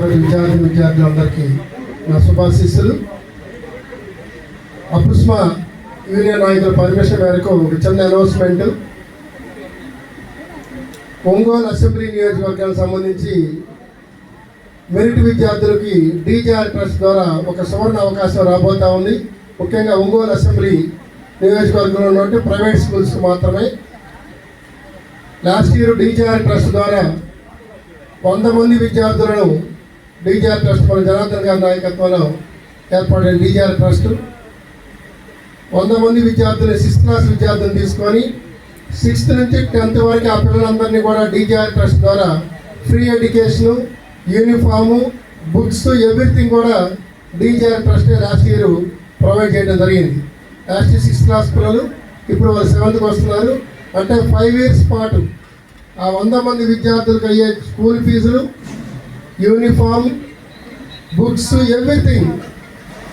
విద్యార్థులందరికీ నా శుభాశీస్సులు. అపుస్మా యూనియన్ నాయకుల పర్మిషన్ మేరకు ఒక చిన్న అనౌన్స్మెంట్. ఒంగోలు అసెంబ్లీ నియోజకవర్గానికి సంబంధించి మెరిట్ విద్యార్థులకి డీజేఆర్ ట్రస్ట్ ద్వారా ఒక సువర్ణ అవకాశం రాబోతా ఉంది. ముఖ్యంగా ఒంగోలు అసెంబ్లీ నియోజకవర్గంలో ఉన్నట్టు ప్రైవేట్ స్కూల్స్ మాత్రమే. లాస్ట్ ఇయర్ డీజేఆర్ ట్రస్ట్ ద్వారా 100 మంది విద్యార్థులను డీజేఆర్ ట్రస్ట్ మన జనార్దన్ గారి నాయకత్వంలో ఏర్పడిన డీజేఆర్ ట్రస్ట్ 100 మంది విద్యార్థులు 6th క్లాస్ విద్యార్థులను తీసుకొని 6th నుంచి 10th వరకు ఆ పిల్లలందరినీ కూడా డీజేఆర్ ట్రస్ట్ ద్వారా free education, uniform, books, everything కూడా DJR trust last year provide చేయడం జరిగింది. లాస్ట్ 6th క్లాస్ పిల్లలు ఇప్పుడు వాళ్ళు 7th వస్తున్నారు. అంటే 5 years పాటు ఆ 100 మంది విద్యార్థులకు అయ్యే స్కూల్ ఫీజులు, యూనిఫామ్, బుక్స్, ఎవ్రీథింగ్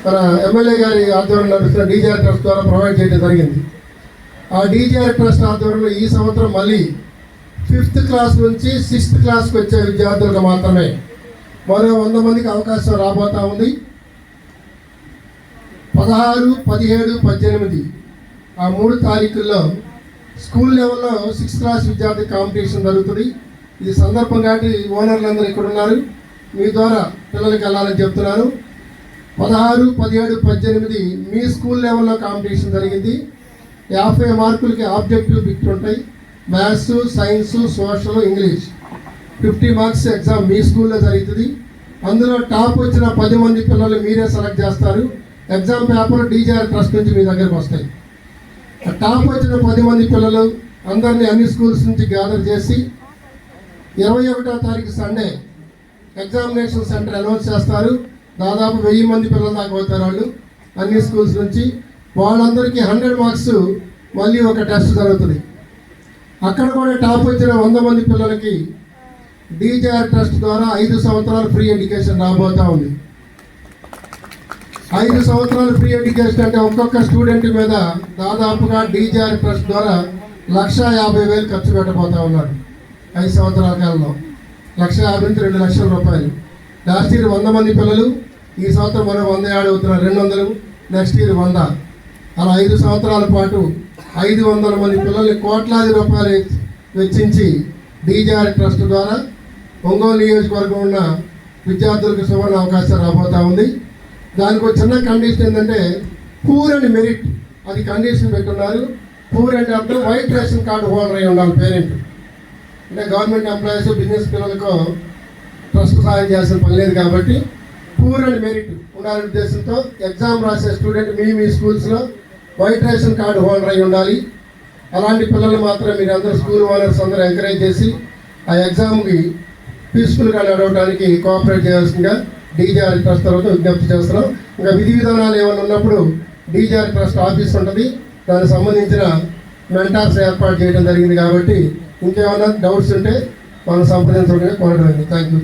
మన ఎమ్మెల్యే గారి ఆధ్వర్యంలో నడుస్తున్న డీజేఆర్ ట్రస్ట్ ద్వారా ప్రొవైడ్ చేయడం జరిగింది. ఆ డీజేఆర్ ట్రస్ట్ ఆధ్వర్యంలో ఈ సంవత్సరం మళ్ళీ 5th క్లాస్ నుంచి 6th క్లాస్కి వచ్చే విద్యార్థులకు మాత్రమే మరో 100 మందికి అవకాశం రాబోతా ఉంది. 16, 17, 18 ఆ 3 తారీఖుల్లో స్కూల్ లెవెల్లో 6th క్లాస్ విద్యార్థి కాంపిటీషన్ జరుగుతుంది. ఇది సందర్భం కాబట్టి ఓనర్లందరూ ఇక్కడ ఉన్నారు, మీ ద్వారా పిల్లలకి వెళ్ళాలని చెప్తున్నాను. 16, 17, 18 మీ స్కూల్ లెవెల్లో కాంపిటీషన్ జరిగింది. 50 మార్కులకి ఆబ్జెక్టివ్ బిట్ ఉంటాయి. Maths, science, social, English 50 marks exam మీ స్కూల్లో జరుగుతుంది. అందులో టాప్ వచ్చిన 10 మంది పిల్లలు మీరే సెలెక్ట్ చేస్తారు. ఎగ్జామ్ పేపర్ డీజేఆర్ ట్రస్ట్ నుంచి మీ దగ్గరకు వస్తాయి. టాప్ వచ్చిన 10 మంది పిల్లలు అందరినీ అన్ని స్కూల్స్ నుంచి గ్యాదర్ చేసి 21వ తారీఖు సండే ఎగ్జామినేషన్ సెంటర్ అనౌన్స్ చేస్తారు. దాదాపు 1000 మంది పిల్లలు దాకా అవుతారు వాళ్ళు అన్ని స్కూల్స్ నుంచి. వాళ్ళందరికీ 100 మార్క్స్ మళ్ళీ ఒక టెస్ట్ జరుగుతుంది. అక్కడ కూడా టాప్ వచ్చిన 100 మంది పిల్లలకి డీజేఆర్ ట్రస్ట్ ద్వారా 5 సంవత్సరాలు ఫ్రీ ఎడ్యుకేషన్ రాబోతూ ఉంది. 5 సంవత్సరాలు ఫ్రీ ఎడ్యుకేషన్ అంటే ఒక్కొక్క స్టూడెంట్ మీద దాదాపుగా డీజేఆర్ ట్రస్ట్ ద్వారా 1,50,000 ఖర్చు పెట్టబోతా ఉన్నారు. 5 సంవత్సరాల కాలంలో 1,50,000 నుంచి 2 లక్షల రూపాయలు. లాస్ట్ ఇయర్ 100 మంది పిల్లలు, ఈ సంవత్సరం మరో 100 యాడ్ అవుతున్నారు, 200, నెక్స్ట్ ఇయర్ 100. అలా 5 సంవత్సరాల పాటు 500 మంది పిల్లల్ని కోట్లాది రూపాయలు వెచ్చించి డీజేఆర్ ట్రస్ట్ ద్వారా ఒంగోలు నియోజకవర్గం ఉన్న విద్యార్థులకు సువర్ణ అవకాశం రాబోతూ ఉంది. దానికి ఒక చిన్న కండిషన్ ఏంటంటే పూర్ అండ్ మెరిట్, అది కండిషన్ పెట్టున్నారు. పూర్ అంటే అర్థం వైట్ రేషన్ కార్డు హోల్డర్ అయి ఉండాలి పేరెంట్. అంటే గవర్నమెంట్ ఎంప్లాయీస్, బిజినెస్ పిల్లలకు ట్రస్ట్ సహాయం చేయాల్సిన పని లేదు కాబట్టి పూర్ అండ్ మెరిట్ ఉండాలనే ఉద్దేశంతో ఎగ్జామ్ రాసే స్టూడెంట్ మీ స్కూల్స్లో వైట్ రేషన్ కార్డు హోల్డర్ అయి ఉండాలి. అలాంటి పిల్లలు మాత్రం మీరు అందరూ స్కూల్ ఓనర్స్ అందరూ ఎంకరేజ్ చేసి ఆ ఎగ్జామ్కి పీస్ఫుల్గా నడవడానికి కోఆపరేట్ చేయాల్సిందిగా డీజేఆర్ ట్రస్ట్ తర్వాత విజ్ఞప్తి చేస్తున్నాం. ఇంకా విధి విధానాలు ఏమైనా ఉన్నప్పుడు డీజేఆర్ ట్రస్ట్ ఆఫీస్ ఉంటుంది, దానికి సంబంధించిన మెంటార్స్ ఏర్పాటు చేయడం జరిగింది. కాబట్టి ఇంకేమైనా డౌట్స్ ఉంటే మనం సంప్రదించడానికి కోరడం. Thank you.